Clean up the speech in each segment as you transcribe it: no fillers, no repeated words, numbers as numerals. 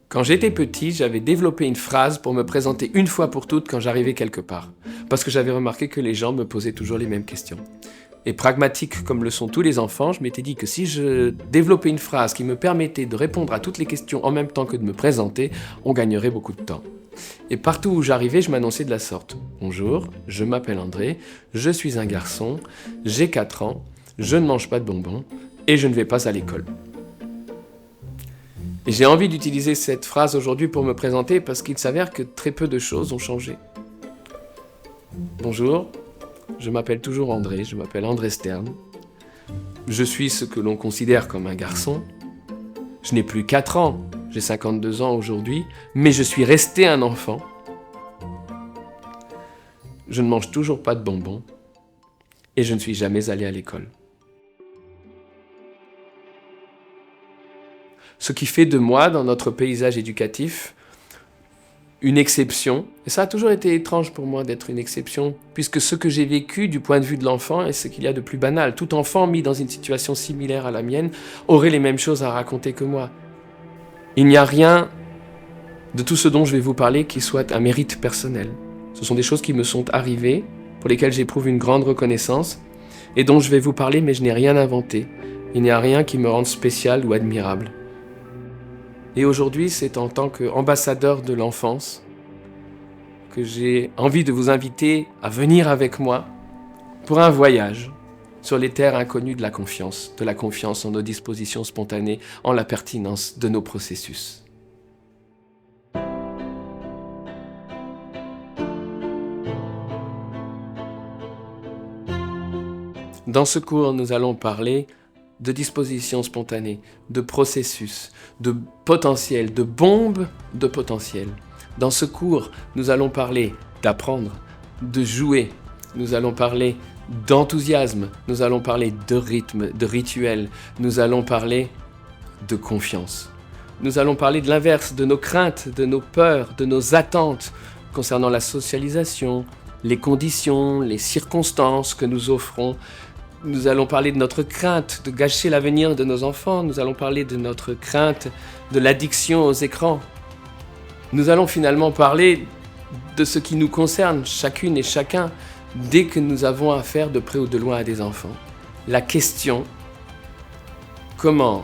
Quand j'étais petit, j'avais développé une phrase pour me présenter une fois pour toutes quand j'arrivais quelque part. Parce que j'avais remarqué que les gens me posaient toujours les mêmes questions. Et pragmatique comme le sont tous les enfants, je m'étais dit que si je développais une phrase qui me permettait de répondre à toutes les questions en même temps que de me présenter, on gagnerait beaucoup de temps. Et partout où j'arrivais, je m'annonçais de la sorte. Bonjour, je m'appelle André, je suis un garçon, j'ai 4 ans, je ne mange pas de bonbons et je ne vais pas à l'école. Et j'ai envie d'utiliser cette phrase aujourd'hui pour me présenter parce qu'il s'avère que très peu de choses ont changé. Bonjour, je m'appelle toujours André, je m'appelle André Stern. Je suis ce que l'on considère comme un garçon. Je n'ai plus 4 ans, j'ai 52 ans aujourd'hui, mais je suis resté un enfant. Je ne mange toujours pas de bonbons et je ne suis jamais allé à l'école. Ce qui fait de moi, dans notre paysage éducatif, une exception. Et ça a toujours été étrange pour moi d'être une exception, puisque ce que j'ai vécu du point de vue de l'enfant est ce qu'il y a de plus banal. Tout enfant mis dans une situation similaire à la mienne aurait les mêmes choses à raconter que moi. Il n'y a rien de tout ce dont je vais vous parler qui soit un mérite personnel. Ce sont des choses qui me sont arrivées, pour lesquelles j'éprouve une grande reconnaissance, et dont je vais vous parler, mais je n'ai rien inventé. Il n'y a rien qui me rende spécial ou admirable. Et aujourd'hui, c'est en tant qu'ambassadeur de l'enfance que j'ai envie de vous inviter à venir avec moi pour un voyage sur les terres inconnues de la confiance en nos dispositions spontanées, en la pertinence de nos processus. Dans ce cours, nous allons parler de dispositions spontanées, de processus, de potentiel, de bombes de potentiel. Dans ce cours, nous allons parler d'apprendre, de jouer, nous allons parler d'enthousiasme, nous allons parler de rythme, de rituel, nous allons parler de confiance. Nous allons parler de l'inverse, de nos craintes, de nos peurs, de nos attentes concernant la socialisation, les conditions, les circonstances que nous offrons. Nous allons parler de notre crainte de gâcher l'avenir de nos enfants. Nous allons parler de notre crainte de l'addiction aux écrans. Nous allons finalement parler de ce qui nous concerne, chacune et chacun, dès que nous avons affaire de près ou de loin à des enfants. La question, comment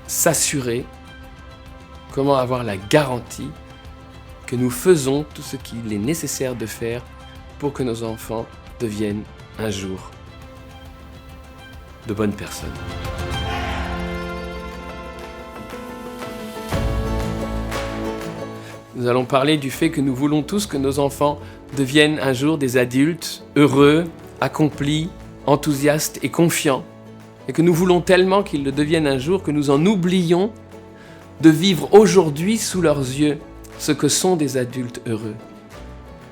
s'assurer, comment avoir la garantie que nous faisons tout ce qu'il est nécessaire de faire pour que nos enfants deviennent un jour de bonnes personnes. Nous allons parler du fait que nous voulons tous que nos enfants deviennent un jour des adultes heureux, accomplis, enthousiastes et confiants. Et que nous voulons tellement qu'ils le deviennent un jour que nous en oublions de vivre aujourd'hui sous leurs yeux ce que sont des adultes heureux.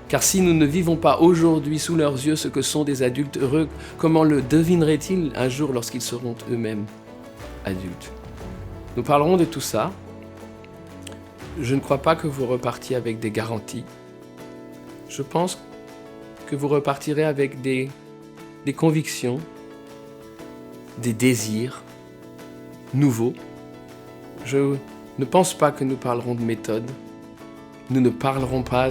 Car si nous ne vivons pas aujourd'hui sous leurs yeux ce que sont des adultes heureux, comment le devineraient-ils un jour lorsqu'ils seront eux-mêmes adultes? Nous parlerons de tout ça. Je ne crois pas que vous repartiez avec des garanties. Je pense que vous repartirez avec des convictions, des désirs nouveaux. Je ne pense pas que nous parlerons de méthode. Nous ne parlerons pas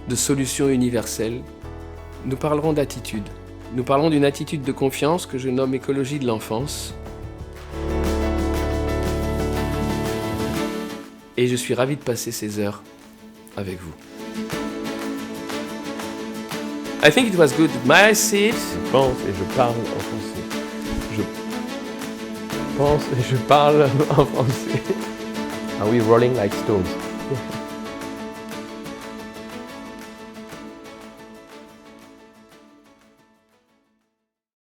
de solutions universelles. Nous parlerons d'attitude. Nous parlons d'une attitude de confiance que je nomme écologie de l'enfance. Et je suis ravi de passer ces heures avec vous. I think it was good. May I see it? Je pense et je parle en français. Je pense et je parle en français. Are we rolling like stones?